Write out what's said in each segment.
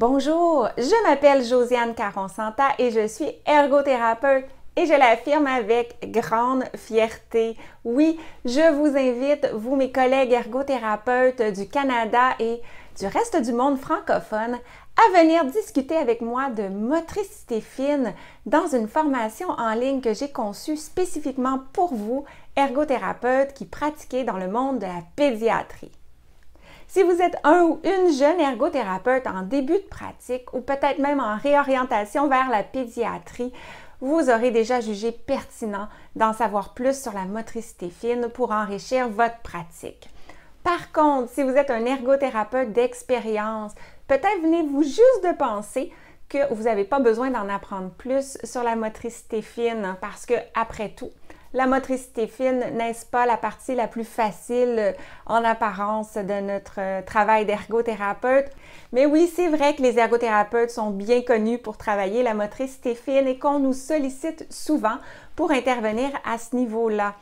Bonjour, je m'appelle Josiane Caron-Santa et je suis ergothérapeute et je l'affirme avec grande fierté. Oui, je vous invite, vous mes collègues ergothérapeutes du Canada et du reste du monde francophone, à venir discuter avec moi de motricité fine dans une formation en ligne que j'ai conçue spécifiquement pour vous, ergothérapeutes qui pratiquez dans le monde de la pédiatrie. Si vous êtes un ou une jeune ergothérapeute en début de pratique ou peut-être même en réorientation vers la pédiatrie, vous aurez déjà jugé pertinent d'en savoir plus sur la motricité fine pour enrichir votre pratique. Par contre, si vous êtes un ergothérapeute d'expérience, peut-être venez-vous juste de penser que vous n'avez pas besoin d'en apprendre plus sur la motricité fine parce que, après tout, la motricité fine, n'est-ce pas la partie la plus facile en apparence de notre travail d'ergothérapeute? Mais oui, c'est vrai que les ergothérapeutes sont bien connus pour travailler la motricité fine et qu'on nous sollicite souvent pour intervenir à ce niveau-là.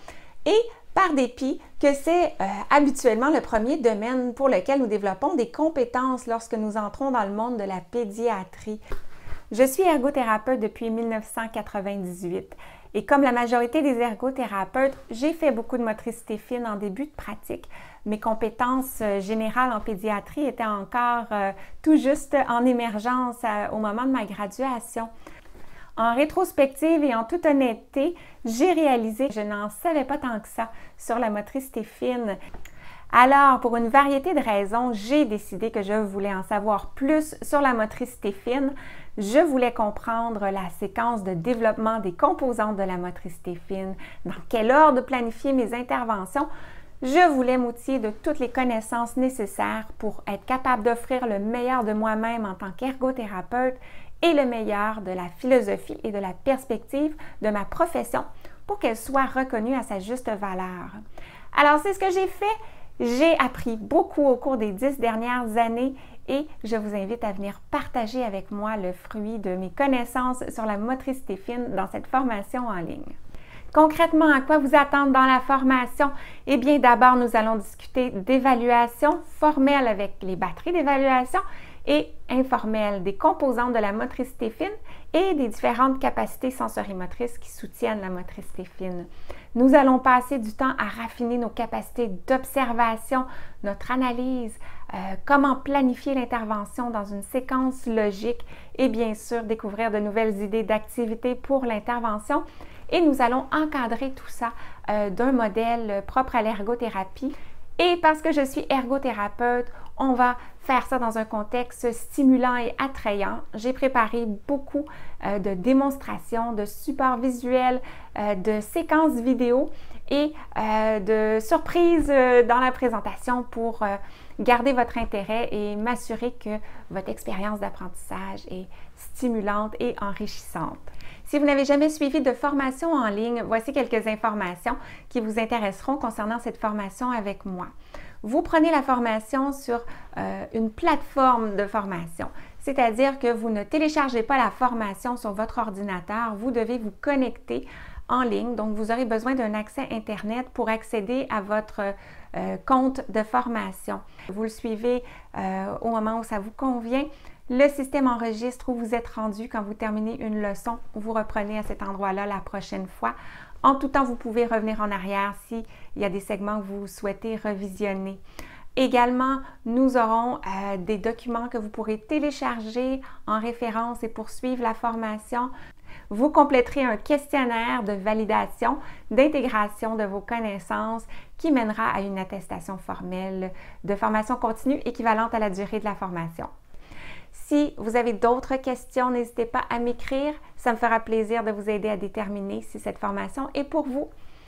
Et par dépit que c'est habituellement le premier domaine pour lequel nous développons des compétences lorsque nous entrons dans le monde de la pédiatrie. Je suis ergothérapeute depuis 1998 et comme la majorité des ergothérapeutes, j'ai fait beaucoup de motricité fine en début de pratique. Mes compétences générales en pédiatrie étaient encore tout juste en émergence au moment de ma graduation. En rétrospective et en toute honnêteté, j'ai réalisé que je n'en savais pas tant que ça sur la motricité fine. Alors, pour une variété de raisons, j'ai décidé que je voulais en savoir plus sur la motricité fine. Je voulais comprendre la séquence de développement des composantes de la motricité fine, dans quel ordre planifier mes interventions. Je voulais m'outiller de toutes les connaissances nécessaires pour être capable d'offrir le meilleur de moi-même en tant qu'ergothérapeute et le meilleur de la philosophie et de la perspective de ma profession pour qu'elle soit reconnue à sa juste valeur. Alors, c'est ce que j'ai fait. J'ai appris beaucoup au cours des 10 dernières années et je vous invite à venir partager avec moi le fruit de mes connaissances sur la motricité fine dans cette formation en ligne. Concrètement, à quoi vous attendre dans la formation? Eh bien, d'abord, nous allons discuter d'évaluation formelle avec les batteries d'évaluation et informelle des composantes de la motricité fine et des différentes capacités sensorimotrices qui soutiennent la motricité fine. Nous allons passer du temps à raffiner nos capacités d'observation, notre analyse, comment planifier l'intervention dans une séquence logique et bien sûr découvrir de nouvelles idées d'activité pour l'intervention. Et nous allons encadrer tout ça d'un modèle propre à l'ergothérapie. Et parce que je suis ergothérapeute, on va faire ça dans un contexte stimulant et attrayant. J'ai préparé beaucoup de démonstrations, de supports visuels, de séquences vidéo et de surprises dans la présentation pour garder votre intérêt et m'assurer que votre expérience d'apprentissage est stimulante et enrichissante. Si vous n'avez jamais suivi de formation en ligne, voici quelques informations qui vous intéresseront concernant cette formation avec moi. Vous prenez la formation sur une plateforme de formation, c'est-à-dire que vous ne téléchargez pas la formation sur votre ordinateur, vous devez vous connecter en ligne, donc vous aurez besoin d'un accès Internet pour accéder à votre compte de formation. Vous le suivez au moment où ça vous convient. Le système enregistre où vous êtes rendu quand vous terminez une leçon. Vous reprenez à cet endroit-là la prochaine fois. En tout temps, vous pouvez revenir en arrière s'il y a des segments que vous souhaitez revisionner. Également, nous aurons des documents que vous pourrez télécharger en référence et poursuivre la formation. Vous compléterez un questionnaire de validation, d'intégration de vos connaissances qui mènera à une attestation formelle de formation continue équivalente à la durée de la formation. Si vous avez d'autres questions, n'hésitez pas à m'écrire. Ça me fera plaisir de vous aider à déterminer si cette formation est pour vous.